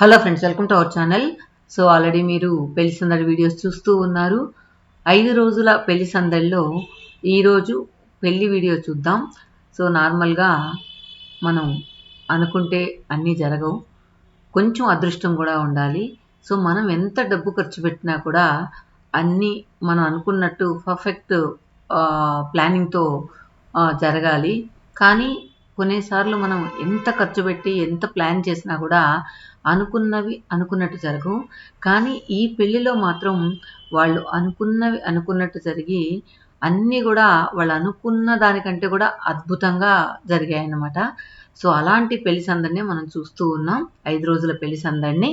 Hello friends, welcome to our channel. So already మీరు పెళ్లి సందడి వీడియోస్ చూస్తూ ఉన్నారు. 5 రోజుల పెళ్లి సందడిలో ఈరోజు పెళ్లి వీడియో చూద్దాం. సో నార్మల్గా మనం అనుకుంటే అన్నీ జరగవు, కొంచెం అదృష్టం కూడా ఉండాలి. సో మనం ఎంత డబ్బు ఖర్చు పెట్టినా కూడా అన్నీ మనం అనుకున్నట్టు పర్ఫెక్ట్ ప్లానింగ్తో జరగాలి. కానీ కొన్నిసార్లు మనం ఎంత ఖర్చు పెట్టి ఎంత ప్లాన్ చేసినా కూడా అనుకున్నవి అనుకున్నట్టు జరగవు. కానీ ఈ పెళ్ళిలో మాత్రం వాళ్ళు అనుకున్నవి అనుకున్నట్టు జరిగి అన్నీ కూడా వాళ్ళు అనుకున్న దానికంటే కూడా అద్భుతంగా జరిగాయన్నమాట. సో అలాంటి పెళ్లి సందడిని మనం చూస్తూ ఉన్నాం, 5 రోజుల పెళ్లి సందడిని.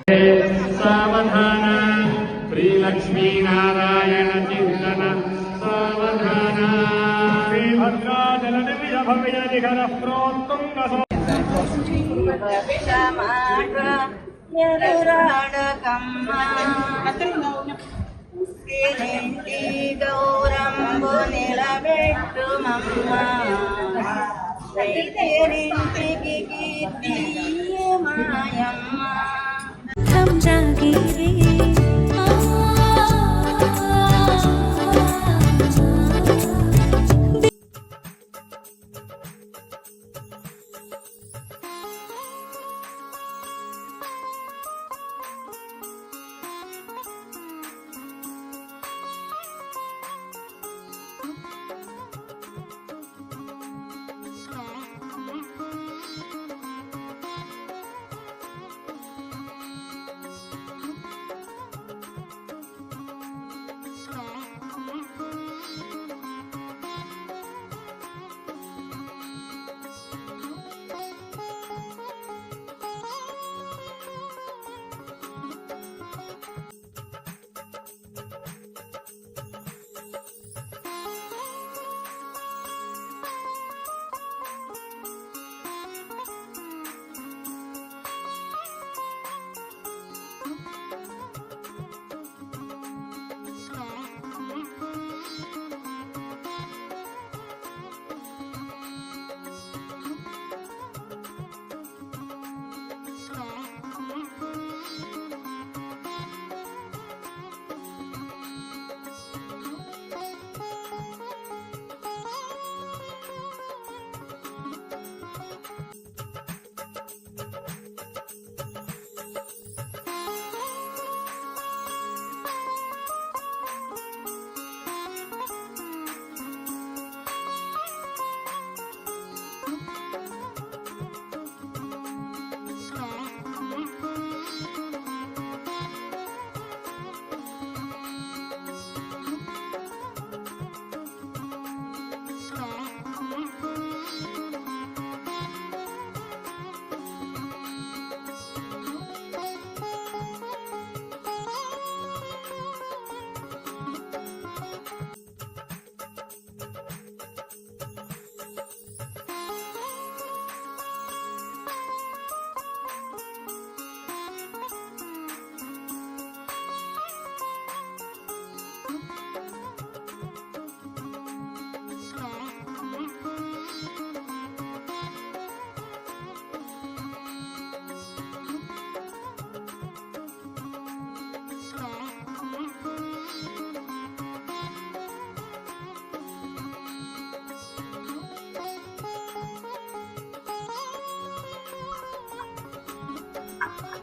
सावधान श्रीलक्ष्मीनारायण चिंतन सावधान श्रीभद्राजलनिलय भव्यनिघनः प्रोत्तुंग గౌరంబు నిలబెట్టుమమ్మ ఇంటికి మాయమ్మ జాగిరి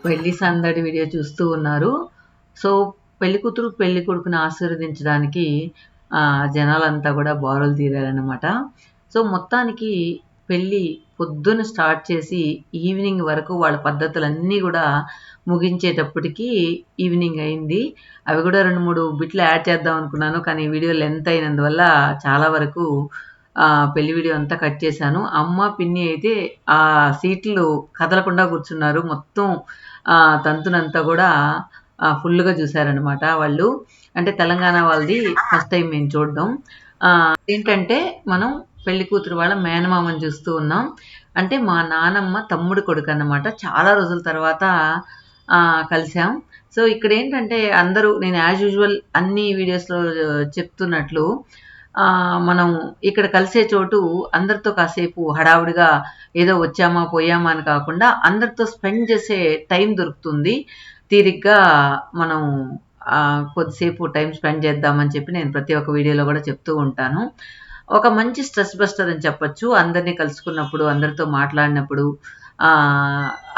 పెళ్లి సందడి వీడియో చూస్తూ ఉన్నారు. సో పెళ్లి కూతురు పెళ్లి కొడుకుని ఆశీర్వదించడానికి జనాలంతా కూడా బారులు తీరారనమాట. సో మొత్తానికి పెళ్ళి పొద్దున స్టార్ట్ చేసి ఈవినింగ్ వరకు వాళ్ళ పద్ధతులన్నీ కూడా ముగించేటప్పటికి ఈవినింగ్ అయింది. అవి కూడా 2-3 బిట్లు యాడ్ చేద్దాం అనుకున్నాను, కానీ వీడియో లెంత్ అయినందువల్ల చాలా వరకు పెళ్లి వీడియో అంతా కట్ చేశాను. అమ్మ పిన్ని అయితే ఆ సీట్లు కదలకుండా కూర్చున్నారు. మొత్తం తంతునంతా కూడా ఫుల్గా చూశారనమాట వాళ్ళు. అంటే తెలంగాణ వాళ్ళది ఫస్ట్ టైం మేము చూడడం. ఏంటంటే మనం పెళ్లి కూతురు వాళ్ళ మేనమామని చూస్తూ ఉన్నాం. అంటే మా నానమ్మ తమ్ముడు కొడుకు అన్నమాట. చాలా రోజుల తర్వాత కలిసాం. సో ఇక్కడ ఏంటంటే అందరూ నేను యాజ్ యూజువల్ అన్ని వీడియోస్లో చెప్తున్నట్లు మనం ఇక్కడ కలిసే చోటు అందరితో కాసేపు హడావుడిగా ఏదో వచ్చామా పోయామా అని కాకుండా అందరితో స్పెండ్ చేసే టైం దొరుకుతుంది. తీరిగ్గా మనం కొద్దిసేపు టైం స్పెండ్ చేద్దామని చెప్పి నేను ప్రతి ఒక్క వీడియోలో కూడా చెప్తూ ఉంటాను. ఒక మంచి స్ట్రెస్ బస్టర్ అని చెప్పొచ్చు. అందరినీ కలుసుకున్నప్పుడు, అందరితో మాట్లాడినప్పుడు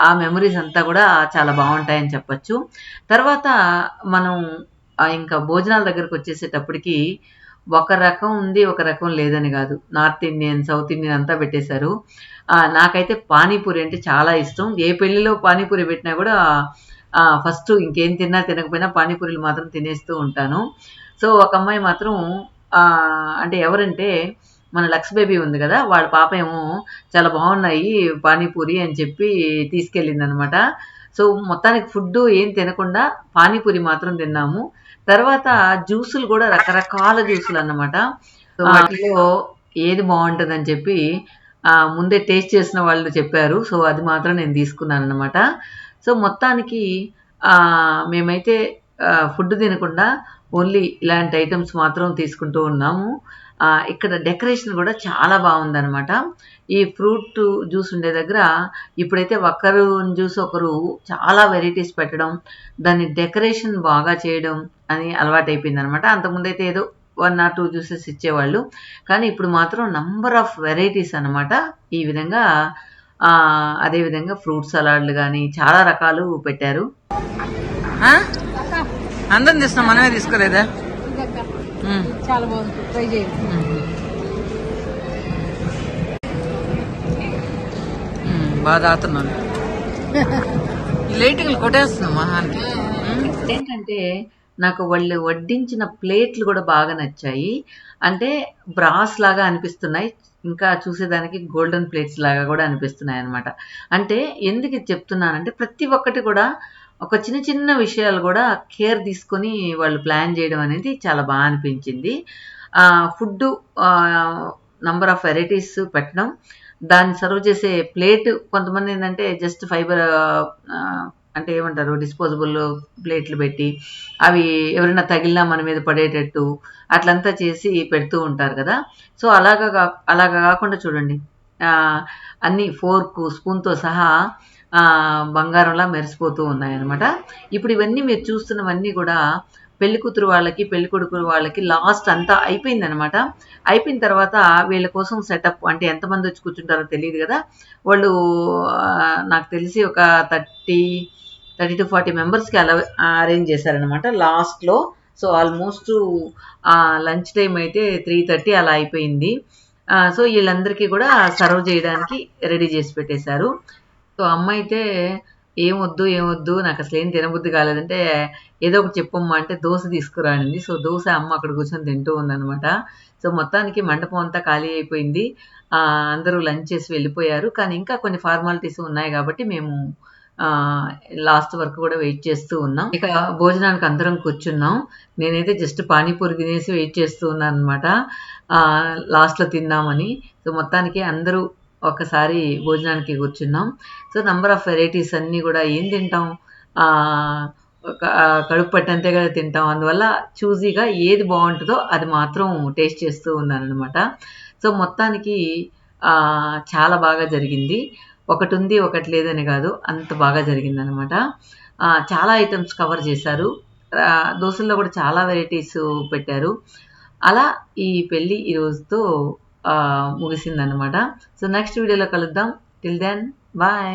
ఆ మెమరీస్ అంతా కూడా చాలా బాగుంటాయని చెప్పొచ్చు. తర్వాత మనం ఇంకా భోజనాల దగ్గరకు వచ్చేసేటప్పటికి ఒక రకం ఉంది, ఒక రకం లేదని కాదు. నార్త్ ఇండియన్, సౌత్ ఇండియన్ అంతా పెట్టేశారు. నాకైతే పానీపూరి అంటే చాలా ఇష్టం. ఏ పెళ్లిలో పానీపూరి పెట్టినా కూడా ఫస్ట్ ఇంకేం తిన్నా తినకపోయినా పానీపూరీలు మాత్రం తినేస్తూ ఉంటాను. సో ఒక అమ్మాయి మాత్రం అంటే ఎవరంటే మన లక్స్ బేబీ ఉంది కదా, వాళ్ళ పాప ఏమో చాలా బాగున్నాయి పానీపూరి అని చెప్పి తీసుకెళ్ళింది అనమాట. సో మొత్తానికి ఫుడ్ ఏం తినకుండా పానీపూరి మాత్రం తిన్నాము. తర్వాత జ్యూసులు కూడా రకరకాల జ్యూసులు అన్నమాట. సో వాటిలో ఏది బాగుంటుందని చెప్పి ముందే టేస్ట్ చేసిన వాళ్ళు చెప్పారు. సో అది మాత్రం నేను తీసుకున్నాను అనమాట. సో మొత్తానికి మేమైతే ఫుడ్ తినకుండా ఓన్లీ ఇలాంటి ఐటమ్స్ మాత్రం తీసుకుంటూ ఉన్నాము. ఇక్కడ డెకరేషన్ కూడా చాలా బాగుందనమాట. ఈ ఫ్రూట్ జ్యూస్ ఉండే దగ్గర ఇప్పుడైతే ఒకరు జ్యూస్ ఒకరు చాలా వెరైటీస్ పెట్టడం, దాన్ని డెకరేషన్ బాగా చేయడం అని అలవాటైపోయింది అనమాట. అంతకుముందు అయితే ఏదో 1 or 2 జ్యూసెస్ ఇచ్చేవాళ్ళు, కానీ ఇప్పుడు మాత్రం నంబర్ ఆఫ్ వెరైటీస్ అనమాట. ఈ విధంగా అదేవిధంగా ఫ్రూట్ సలాడ్లు కానీ చాలా రకాలు పెట్టారు. అందరం తీస్తున్నాం, మనమే తీసుకోలేదా? చాలా బాగుంది, ట్రై చేయండి. బాగా తాగుతున్నాను. ఈ లైటింగ్లు కొట్టేస్తున్నాం మహానికి. ఏంటంటే నాకు వాళ్ళు వడ్డించిన ప్లేట్లు కూడా బాగా నచ్చాయి. అంటే బ్రాస్ లాగా అనిపిస్తున్నాయి, ఇంకా చూసేదానికి గోల్డెన్ ప్లేట్స్ లాగా కూడా అనిపిస్తున్నాయి అనమాట. అంటే ఎందుకు ఇది చెప్తున్నానంటే ప్రతి ఒక్కటి కూడా ఒక చిన్న చిన్న విషయాలు కూడా కేర్ తీసుకొని వాళ్ళు ప్లాన్ చేయడం అనేది చాలా బాగా అనిపించింది. ఫుడ్ నంబర్ ఆఫ్ వెరైటీస్ పెట్టడం, దాన్ని సర్వ్ చేసే ప్లేట్ కొంతమంది ఏంటంటే జస్ట్ ఫైబర్ అంటే ఏమంటారు డిస్పోజబుల్ ప్లేట్లు పెట్టి అవి ఎవరైనా తగిలినా మన మీద పడేటట్టు అట్లంతా చేసి పెడుతూ ఉంటారు కదా. సో అలాగా కాకుండా చూడండి, అన్ని ఫోర్కు స్పూన్తో సహా బంగారంలా మెరిసిపోతూ ఉన్నాయన్నమాట. ఇప్పుడు ఇవన్నీ మీరు చూస్తున్నవన్నీ కూడా పెళ్లి కూతురు వాళ్ళకి పెళ్లి కొడుకు వాళ్ళకి లాస్ట్ అంతా అయిపోయింది అనమాట. అయిపోయిన తర్వాత వీళ్ళ కోసం సెటప్, అంటే ఎంతమంది వచ్చి కూర్చుంటారో తెలియదు కదా. వాళ్ళు నాకు తెలిసి ఒక 30 to 40 మెంబర్స్కి అలా అరేంజ్ చేశారనమాట లాస్ట్లో. సో ఆల్మోస్ట్ లంచ్ టైం అయితే 3:30 అలా అయిపోయింది. సో వీళ్ళందరికీ కూడా సర్వ్ చేయడానికి రెడీ చేసి పెట్టేశారు. సో అమ్మ అయితే ఏమొద్దు నాకు అసలు ఏం తినబుద్ధి కాలేదంటే, ఏదో ఒకటి చెప్పమ్మా అంటే దోశ తీసుకురానింది. సో దోశ అమ్మ అక్కడ కూర్చొని తింటూ ఉందనమాట. సో మొత్తానికి మండపం అంతా ఖాళీ అయిపోయింది. అందరూ లంచ్ చేసి వెళ్ళిపోయారు. కానీ ఇంకా కొన్ని ఫార్మాలిటీస్ ఉన్నాయి కాబట్టి మేము లాస్ట్ వరకు కూడా వెయిట్ చేస్తూ ఉన్నాం. ఇక భోజనానికి అందరం కూర్చున్నాం. నేనైతే జస్ట్ పానీపూరి తినేసి వెయిట్ చేస్తూ ఉన్నాను అనమాట, లాస్ట్లో తిందామని. సో మొత్తానికి అందరూ ఒకసారి భోజనానికి కూర్చున్నాం. సో నంబర్ ఆఫ్ వెరైటీస్ అన్నీ కూడా ఏం తింటాం, కడుపు పట్టంతే కదా తింటాం. అందువల్ల చూజీగా ఏది బాగుంటుందో అది మాత్రం టేస్ట్ చేస్తూ ఉన్నాను అనమాట. సో మొత్తానికి చాలా బాగా జరిగింది. ఒకటి ఉంది ఒకటి లేదని కాదు, అంత బాగా జరిగిందనమాట. చాలా ఐటమ్స్ కవర్ చేశారు. దోశల్లో కూడా చాలా వెరైటీస్ పెట్టారు. అలా ఈ పెళ్ళి ఈ రోజుతో ముగిసిందనమాట. సో నెక్స్ట్ వీడియోలో కలుద్దాం. Till then bye.